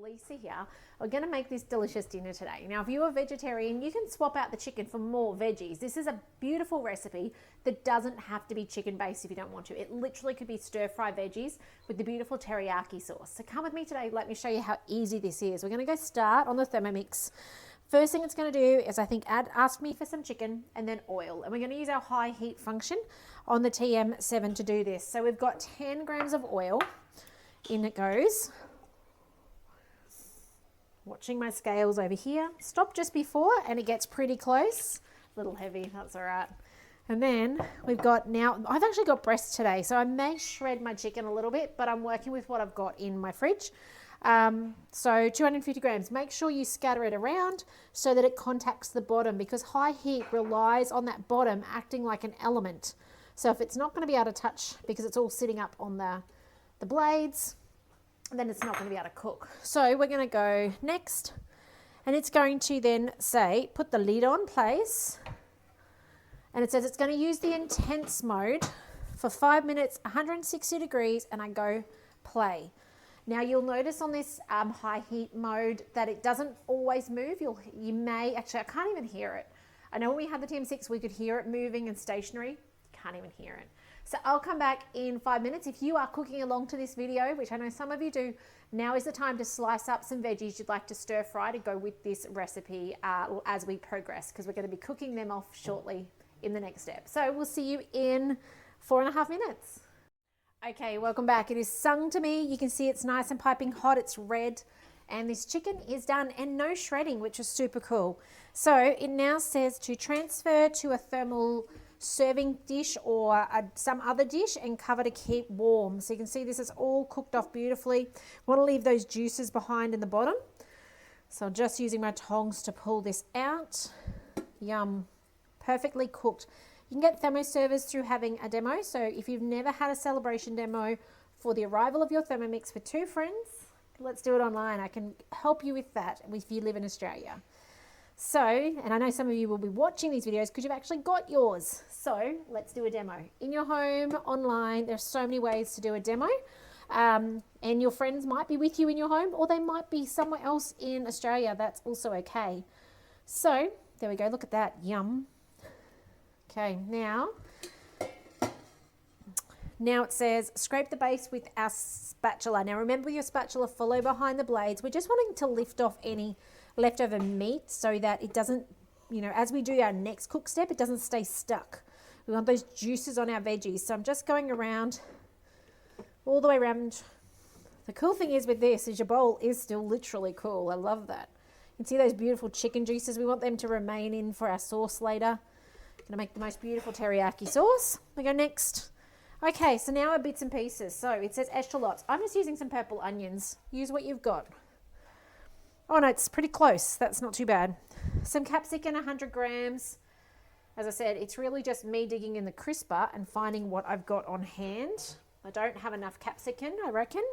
Lisa here. We're going to make this delicious dinner today. Now, if you're a vegetarian, you can swap out the chicken for more veggies. This is a beautiful recipe that doesn't have to be chicken based if you don't want to. It literally could be stir fry veggies with the beautiful teriyaki sauce. So come with me today. Let me show you how easy this is. We're going to go start on the Thermomix. First thing it's going to do is ask me for some chicken and then oil. And we're going to use our high heat function on the TM7 to do this. So we've got 10 grams of oil. In it goes. Watching my scales over here. Stop just before and it gets pretty close. A little heavy, that's all right. And then we've got now, I've actually got breast today, so I may shred my chicken a little bit, but I'm working with what I've got in my fridge. So 250 grams. Make sure you scatter it around so that it contacts the bottom, because high heat relies on that bottom acting like an element. So if it's not going to be able to touch because it's all sitting up on the blades, then it's not going to be able to cook. So we're going to go next, and it's going to then say, put the lid on place, and it says it's going to use the intense mode for 5 minutes, 160 degrees, and I go play. Now you'll notice on this high heat mode that it doesn't always move. You may, actually I can't even hear it. I know when we had the TM6 we could hear it moving and stationary. Can't even hear it. So I'll come back in 5 minutes. If you are cooking along to this video, which I know some of you do, now is the time to slice up some veggies you'd like to stir fry to go with this recipe as we progress, because we're going to be cooking them off shortly in the next step. So we'll see you in 4.5 minutes. Okay, welcome back. It is sung to me. You can see it's nice and piping hot. It's red. And this chicken is done, and no shredding, which is super cool. So it now says to transfer to a thermal serving dish or some other dish and cover to keep warm. So you can see this is all cooked off beautifully. Want to leave those juices behind in the bottom. So I'm just using my tongs to pull this out. Yum. Perfectly cooked. You can get thermoservers through having a demo. So if you've never had a celebration demo for the arrival of your Thermomix for 2 friends, let's do it online. I can help you with that if you live in Australia. So, and I know some of you will be watching these videos because you've actually got yours. So let's do a demo. In your home, online, there's so many ways to do a demo. And your friends might be with you in your home, or they might be somewhere else in Australia. That's also okay. So there we go. Look at that. Yum. Okay, now it says scrape the base with our spatula. Now remember, your spatula follow behind the blades. We're just wanting to lift off any leftover meat so that it doesn't, as we do our next cook step, it doesn't stay stuck. We want those juices on our veggies. So I'm just going around, all the way around. The cool thing is with this is your bowl is still literally cool. I love that. You can see those beautiful chicken juices. We want them to remain in for our sauce later. Gonna make the most beautiful teriyaki sauce. We go next. Okay, so now our bits and pieces. So it says echallots. I'm just using some purple onions. Use what you've got. Oh no, it's pretty close. That's not too bad. Some capsicum, 100 grams. As I said, it's really just me digging in the crisper and finding what I've got on hand. I don't have enough capsicum, I reckon.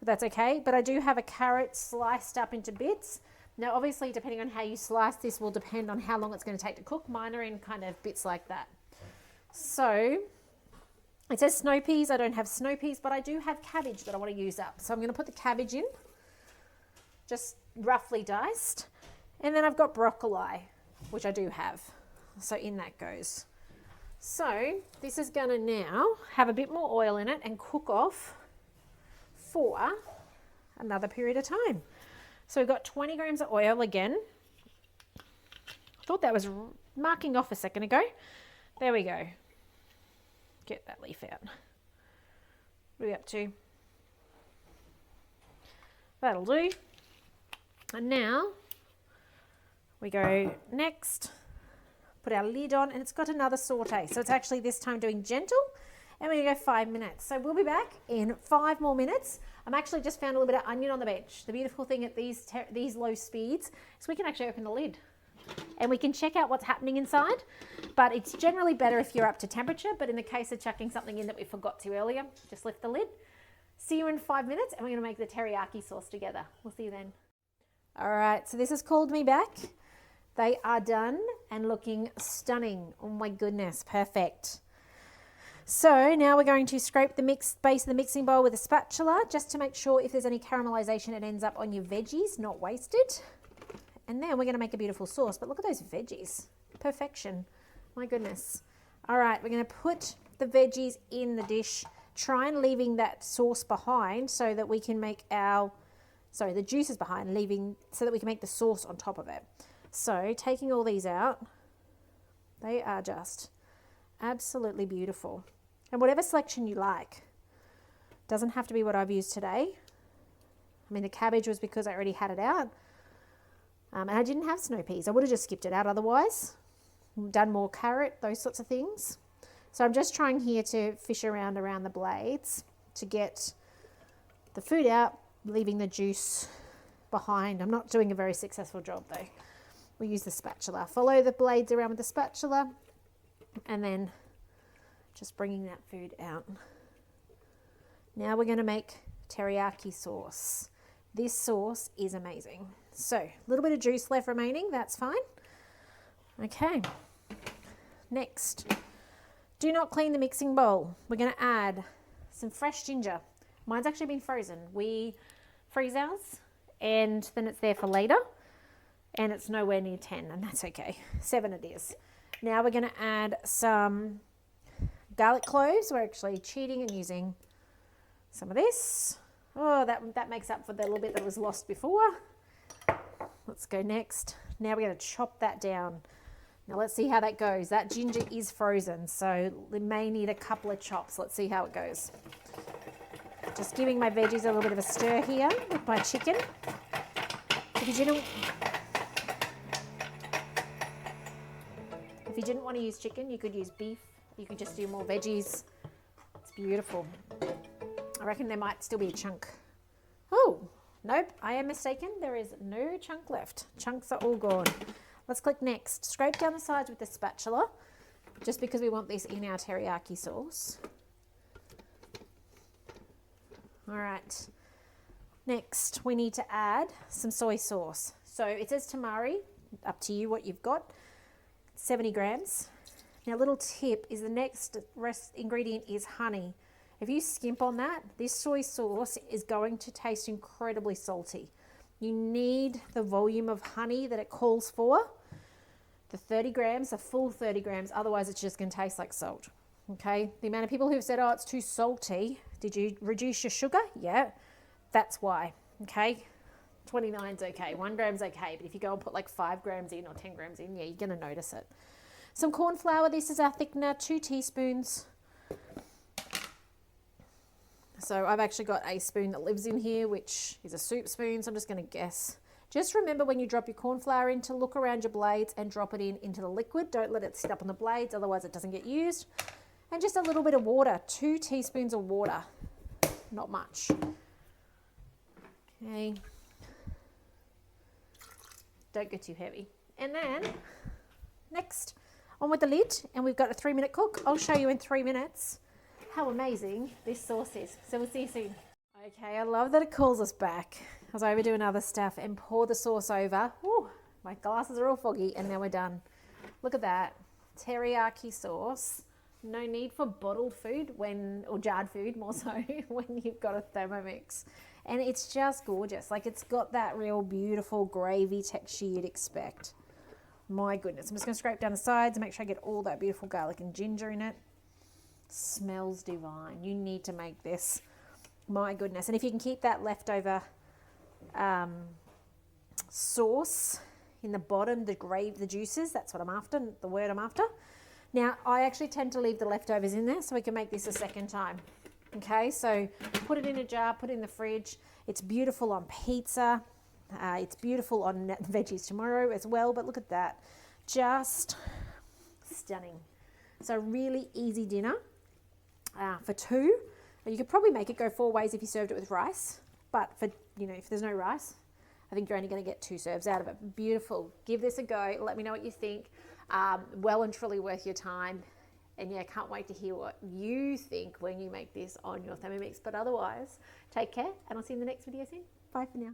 But that's okay. But I do have a carrot sliced up into bits. Now, obviously, depending on how you slice this will depend on how long it's going to take to cook. Mine are in kind of bits like that. So it says snow peas. I don't have snow peas, but I do have cabbage that I want to use up. So I'm going to put the cabbage in, just roughly diced. And then I've got broccoli, which I do have. So in that goes. So this is going to now have a bit more oil in it and cook off for another period of time. So we've got 20 grams of oil again. I thought that was marking off a second ago. There we go. Get that leaf out. What are we up to? That'll do. And now we go next. Put our lid on, and it's got another saute. So it's actually this time doing gentle. And we're going to go 5 minutes. So we'll be back in 5 more minutes. I'm actually just found a little bit of onion on the bench. The beautiful thing at these low speeds is we can actually open the lid and we can check out what's happening inside. But it's generally better if you're up to temperature. But in the case of chucking something in that we forgot to earlier, just lift the lid. See you in 5 minutes, and we're going to make the teriyaki sauce together. We'll see you then. All right, so this has called me back. They are done and looking stunning. Oh my goodness, perfect. So now we're going to scrape the base of the mixing bowl with a spatula just to make sure if there's any caramelization it ends up on your veggies, not wasted. And then we're going to make a beautiful sauce. But look at those veggies. Perfection. My goodness. All right, we're going to put the veggies in the dish. Try and leaving that sauce behind so that we can make the juices behind, so that we can make the sauce on top of it. So taking all these out, they are just absolutely beautiful. And whatever selection you like. Doesn't have to be what I've used today. I mean, the cabbage was because I already had it out. And I didn't have snow peas. I would have just skipped it out otherwise. Done more carrot, those sorts of things. So I'm just trying here to fish around the blades to get the food out, leaving the juice behind. I'm not doing a very successful job though. We'll use the spatula. Follow the blades around with the spatula and then just bringing that food out. Now we're going to make teriyaki sauce. This sauce is amazing. So a little bit of juice left remaining, that's fine. Okay, next, do not clean the mixing bowl. We're going to add some fresh ginger. Mine's actually been frozen. We freeze ours and then it's there for later and it's nowhere near 10 and that's okay. 7 it is. Now we're going to add some garlic cloves. We're actually cheating and using some of this. Oh, that makes up for the little bit that was lost before. Let's go next. Now we're going to chop that down. Now let's see how that goes. That ginger is frozen, so we may need a couple of chops. Let's see how it goes. Just giving my veggies a little bit of a stir here with my chicken. If you didn't want to use chicken, you could use beef. You could just do more veggies. It's beautiful. I reckon there might still be a chunk. Oh, nope, I am mistaken. There is no chunk left. Chunks are all gone. Let's click next. Scrape down the sides with the spatula, just because we want this in our teriyaki sauce. All right. Next, we need to add some soy sauce. So it says tamari, up to you what you've got, 70 grams. Now, little tip is the next ingredient is honey. If you skimp on that, this soy sauce is going to taste incredibly salty. You need the volume of honey that it calls for. The 30 grams, a full 30 grams, otherwise it's just going to taste like salt. Okay, the amount of people who've said, oh, it's too salty. Did you reduce your sugar? Yeah, that's why. Okay, 29's okay, 1 gram's okay, but if you go and put like 5 grams in or 10 grams in, yeah, you're going to notice it. Some corn flour, this is our thickener, 2 teaspoons. So I've actually got a spoon that lives in here, which is a soup spoon, so I'm just going to guess. Just remember when you drop your corn flour in to look around your blades and drop it into the liquid. Don't let it sit up on the blades, otherwise it doesn't get used. And just a little bit of water, 2 teaspoons of water, not much. Okay. Don't get too heavy. And then next, on with the lid, and we've got a 3-minute cook. I'll show you in 3 minutes how amazing this sauce is. So we'll see you soon. Okay, I love that it calls us back as I overdo other stuff and pour the sauce over. Ooh, my glasses are all foggy and now we're done. Look at that, teriyaki sauce. No need for bottled food or jarred food more so when you've got a Thermomix. And it's just gorgeous. Like it's got that real beautiful gravy texture you'd expect. My goodness, I'm just gonna scrape down the sides and make sure I get all that beautiful garlic and ginger in it. Smells divine. You need to make this. My goodness. And if you can keep that leftover sauce in the bottom, the juices, that's what I'm after, the word I'm after. Now, I actually tend to leave the leftovers in there so we can make this a second time. Okay, so put it in a jar, put it in the fridge. It's beautiful on pizza. It's beautiful on veggies tomorrow as well, but look at that. Just stunning. So really easy dinner for 2. You could probably make it go 4 ways if you served it with rice, but for, if there's no rice, I think you're only going to get 2 serves out of it. Beautiful. Give this a go. Let me know what you think. Well and truly worth your time. And yeah, can't wait to hear what you think when you make this on your Thermomix. But otherwise, take care and I'll see you in the next video soon. Bye for now.